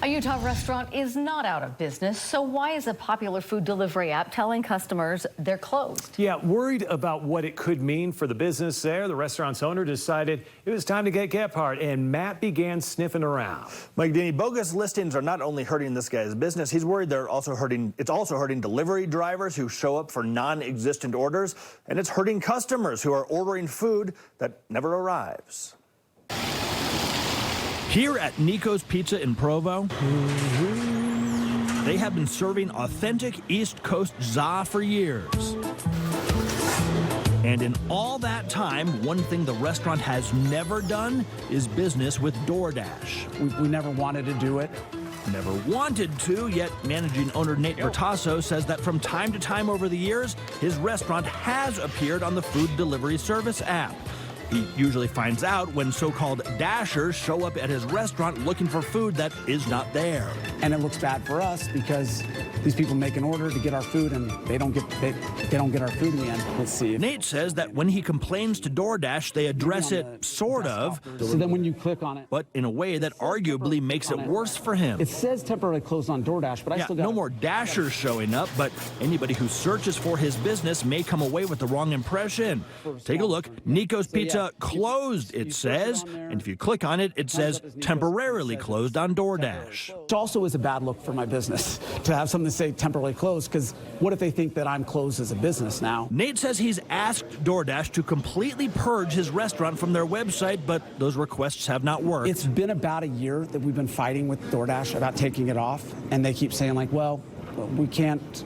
A Utah restaurant is not out of business, so why is a popular food delivery app telling customers they're closed? Yeah, worried about what it could mean for the business there, the restaurant's owner decided it was time to get Gephardt, and Matt began sniffing around. Mike Denny, bogus listings are not only hurting this guy's business, he's worried it's also hurting delivery drivers who show up for non-existent orders, and it's hurting customers who are ordering food that never arrives. Here at Nico's Pizza in Provo, they have been serving authentic East Coast za for years. And in all that time, one thing the restaurant has never done is business with DoorDash. We never wanted to do it. Never wanted to, yet managing owner Nate Bertasso says that from time to time over the years, his restaurant has appeared on the food delivery service app. He usually finds out when so-called dashers show up at his restaurant looking for food that is not there. And it looks bad for us because these people make an order to get our food and they don't get our food in the end. Let's see. Nate says that when he complains to DoorDash, they address it sort of. So then when you click on it, but in a way that arguably makes it worse for him. It says temporarily closed on DoorDash, but I still got no more dashers showing up, but anybody who searches for his business may come away with the wrong impression. Take a look. Nico's Pizza closed, it says, and if you click on it, it says temporarily closed on DoorDash. It also is a bad look for my business to have something say temporarily closed, because what if they think that I'm closed as a business now? Nate says he's asked DoorDash to completely purge his restaurant from their website, but those requests have not worked. It's been about a year that we've been fighting with DoorDash about taking it off, and they keep saying like, well, we can't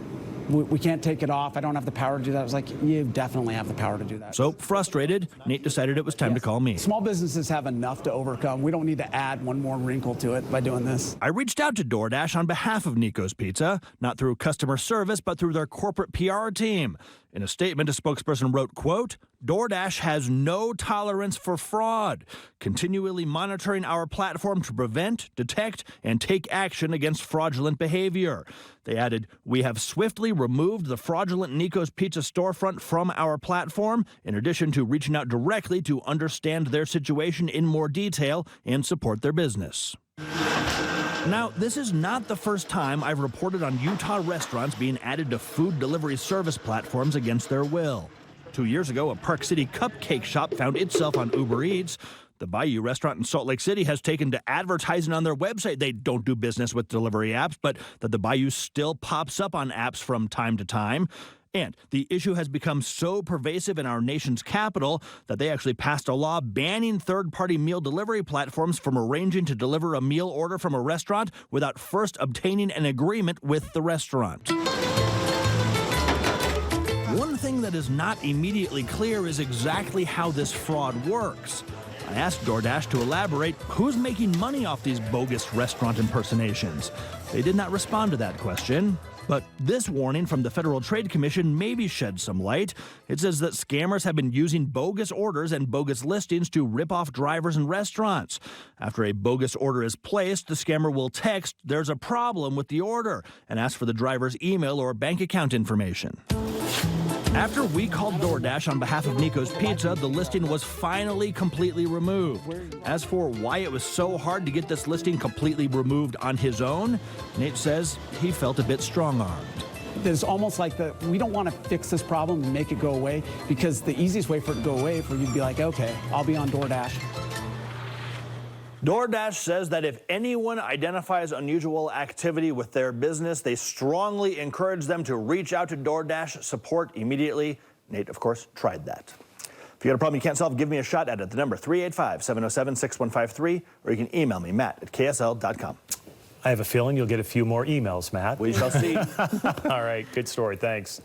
take it off. I don't have the power to do that. I was like, you definitely have the power to do that. So frustrated, Nate decided it was time to call me. Small businesses have enough to overcome. We don't need to add one more wrinkle to it by doing this. I reached out to DoorDash on behalf of Nico's Pizza, not through customer service, but through their corporate PR team. In a statement, a spokesperson wrote, quote, DoorDash has no tolerance for fraud, continually monitoring our platform to prevent, detect, and take action against fraudulent behavior. They added, we have swiftly removed the fraudulent Nico's Pizza storefront from our platform, in addition to reaching out directly to understand their situation in more detail and support their business. Now, this is not the first time I've reported on Utah restaurants being added to food delivery service platforms against their will. 2 years ago, a Park City cupcake shop found itself on Uber Eats. The Bayou restaurant in Salt Lake City has taken to advertising on their website they don't do business with delivery apps, but that the Bayou still pops up on apps from time to time. And the issue has become so pervasive in our nation's capital that they actually passed a law banning third-party meal delivery platforms from arranging to deliver a meal order from a restaurant without first obtaining an agreement with the restaurant. One thing that is not immediately clear is exactly how this fraud works. I asked DoorDash to elaborate who's making money off these bogus restaurant impersonations. They did not respond to that question. But this warning from the Federal Trade Commission maybe sheds some light. It says that scammers have been using bogus orders and bogus listings to rip off drivers and restaurants. After a bogus order is placed, the scammer will text, "There's a problem with the order," and ask for the driver's email or bank account information. After we called DoorDash on behalf of Nico's Pizza, the listing was finally completely removed. As for why it was so hard to get this listing completely removed on his own, Nate says he felt a bit strong-armed. There's almost like we don't want to fix this problem and make it go away, because the easiest way for it to go away for you to be like, okay, I'll be on DoorDash. DoorDash says that if anyone identifies unusual activity with their business, they strongly encourage them to reach out to DoorDash support immediately. Nate, of course, tried that. If you got a problem you can't solve, give me a shot at it. The number 385-707-6153, or you can email me, matt@ksl.com. I have a feeling you'll get a few more emails, Matt. We shall see. All right, good story. Thanks.